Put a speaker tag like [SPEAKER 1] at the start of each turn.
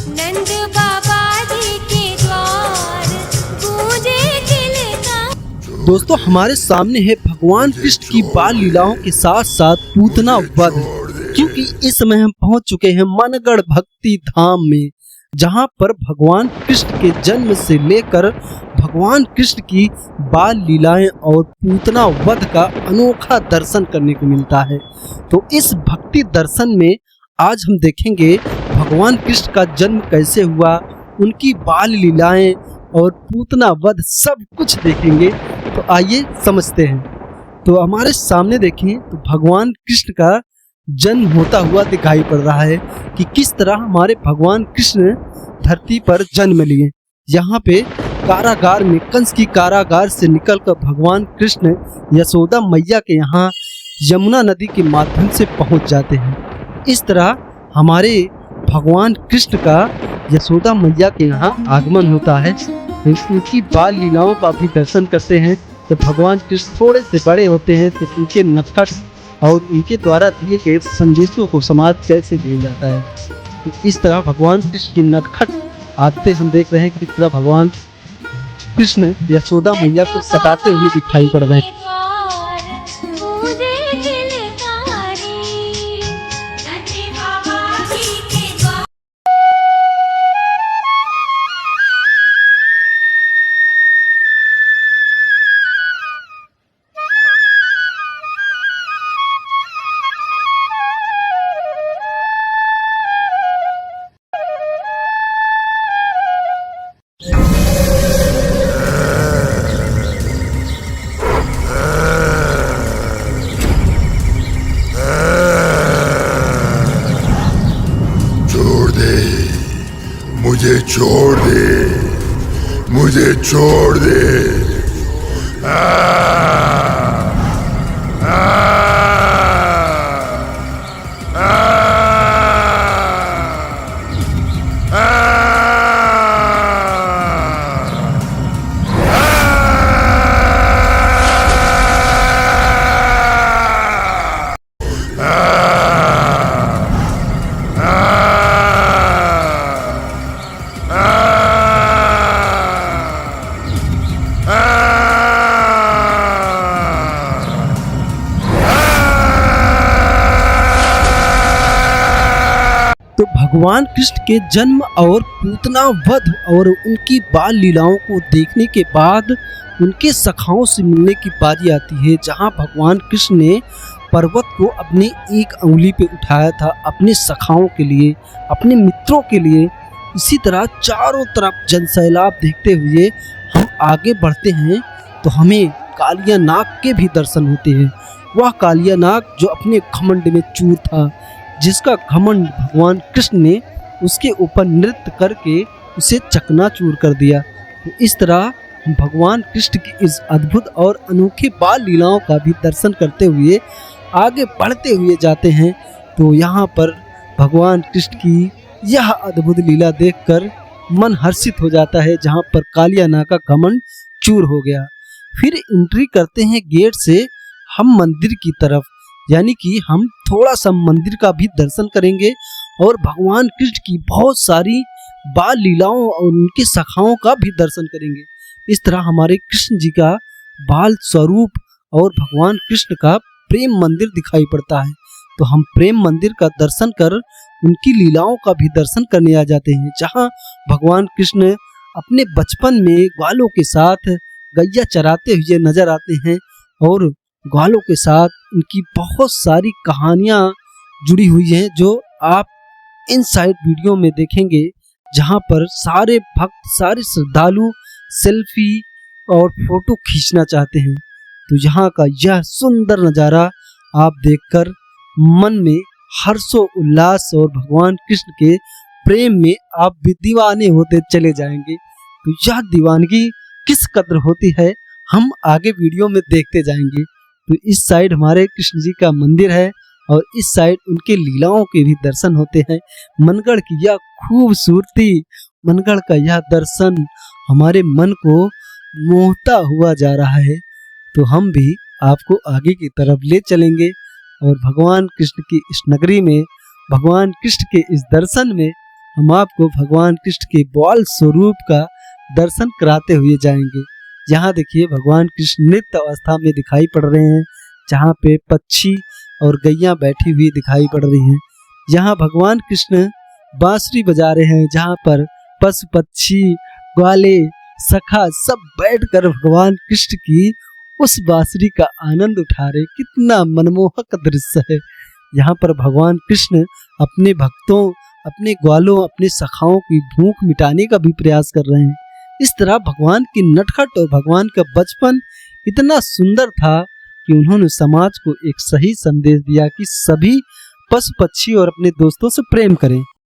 [SPEAKER 1] नंद बाबा जी के द्वार गूंजे किलकार।
[SPEAKER 2] दोस्तों, हमारे सामने है भगवान कृष्ण की बाल लीलाओं के साथ साथ पूतना वध, क्योंकि इस समय हम पहुंच चुके हैं मनगढ़ भक्ति धाम में, जहां पर भगवान कृष्ण के जन्म से लेकर भगवान कृष्ण की बाल लीलाएं और पूतना वध का अनोखा दर्शन करने को मिलता है। तो इस भक्ति दर्शन में आज हम देखेंगे भगवान कृष्ण का जन्म कैसे हुआ, उनकी बाल लीलाएं और पूतना वध सब कुछ देखेंगे। तो आइए समझते हैं। तो हमारे सामने देखें तो भगवान कृष्ण का जन्म होता हुआ दिखाई पड़ रहा है कि किस तरह हमारे भगवान कृष्ण धरती पर जन्म लिए। यहाँ पे कारागार में, कंस की कारागार से निकलकर भगवान कृष्ण यशोदा मैया के यहाँ यमुना नदी के माध्यम से पहुँच जाते हैं। इस तरह हमारे भगवान कृष्ण का यशोदा मैया के यहाँ आगमन होता है। उनकी बाल लीलाओं का भी दर्शन करते हैं। तो भगवान कृष्ण थोड़े से बड़े होते हैं तो उनके नटखट और उनके द्वारा दिए गए संदेशों को समाज कैसे दिया जाता है। तो इस तरह भगवान कृष्ण की नटखट आते हम देख रहे हैं कि किस तरह भगवान कृष्ण यशोदा मैया को सताते हुए दिखाई पड़ रहे हैं।
[SPEAKER 3] मुझे छोड़ दे, मुझे छोड़ दे।
[SPEAKER 2] तो भगवान कृष्ण के जन्म और पूतना वध और उनकी बाल लीलाओं को देखने के बाद उनके सखाओं से मिलने की बारी आती है, जहां भगवान कृष्ण ने पर्वत को अपनी एक अंगुली पे उठाया था अपने सखाओं के लिए, अपने मित्रों के लिए। इसी तरह चारों तरफ जनसैलाब देखते हुए हम आगे बढ़ते हैं तो हमें कालिया नाग के भी दर्शन होते हैं। वह कालिया नाग जो अपने घमंड में चूर था, जिसका घमंड भगवान कृष्ण ने उसके ऊपर नृत्य करके उसे चकनाचूर कर दिया। तो इस तरह भगवान कृष्ण की इस अद्भुत और अनोखे बाल लीलाओं का भी दर्शन करते हुए आगे बढ़ते हुए जाते हैं। तो यहाँ पर भगवान कृष्ण की यह अद्भुत लीला देखकर मन हर्षित हो जाता है, जहाँ पर कालिया नाग का घमंड चूर हो गया। फिर एंट्री करते हैं गेट से हम मंदिर की तरफ, यानी कि हम थोड़ा सा मंदिर का भी दर्शन करेंगे और भगवान कृष्ण की बहुत सारी बाल लीलाओं और उनके सखाओं का भी दर्शन करेंगे। इस तरह हमारे कृष्ण जी का बाल स्वरूप और भगवान कृष्ण का प्रेम मंदिर दिखाई पड़ता है। तो हम प्रेम मंदिर का दर्शन कर उनकी लीलाओं का भी दर्शन करने आ जाते हैं, जहाँ भगवान कृष्ण अपने बचपन में ग्वालों के साथ गैया चराते हुए नजर आते हैं और ग्वालों के साथ उनकी बहुत सारी कहानियां जुड़ी हुई हैं, जो आप इनसाइड वीडियो में देखेंगे, जहां पर सारे भक्त, सारे श्रद्धालु सेल्फी और फोटो खींचना चाहते हैं। तो यहाँ का यह सुंदर नज़ारा आप देखकर मन में हर्षो उल्लास और भगवान कृष्ण के प्रेम में आप भी दीवाने होते चले जाएंगे। तो यह दीवानगी किस कदर होती है हम आगे वीडियो में देखते जाएंगे। तो इस साइड हमारे कृष्ण जी का मंदिर है और इस साइड उनके लीलाओं के भी दर्शन होते हैं। मनगढ़ की यह खूबसूरती, मनगढ़ का यह दर्शन हमारे मन को मोहता हुआ जा रहा है। तो हम भी आपको आगे की तरफ ले चलेंगे और भगवान कृष्ण की इस नगरी में, भगवान कृष्ण के इस दर्शन में हम आपको भगवान कृष्ण के बाल स्वरूप का दर्शन कराते हुए जाएंगे। यहाँ देखिए भगवान कृष्ण नृत्य अवस्था में दिखाई पड़ रहे हैं, जहाँ पे पक्षी और गैया बैठी हुई दिखाई पड़ रही हैं। यहाँ भगवान कृष्ण बांसुरी बजा रहे हैं, जहाँ पर पशु पक्षी ग्वाले सखा सब बैठकर भगवान कृष्ण की उस बांसुरी का आनंद उठा रहे। कितना मनमोहक दृश्य है। यहाँ पर भगवान कृष्ण अपने भक्तों, अपने ग्वालों, अपने सखाओं की भूख मिटाने का भी प्रयास कर रहे हैं। इस तरह भगवान की नटखट और भगवान का बचपन इतना सुंदर था कि उन्होंने समाज को एक सही संदेश दिया कि सभी पशु पक्षी और अपने दोस्तों से प्रेम करें।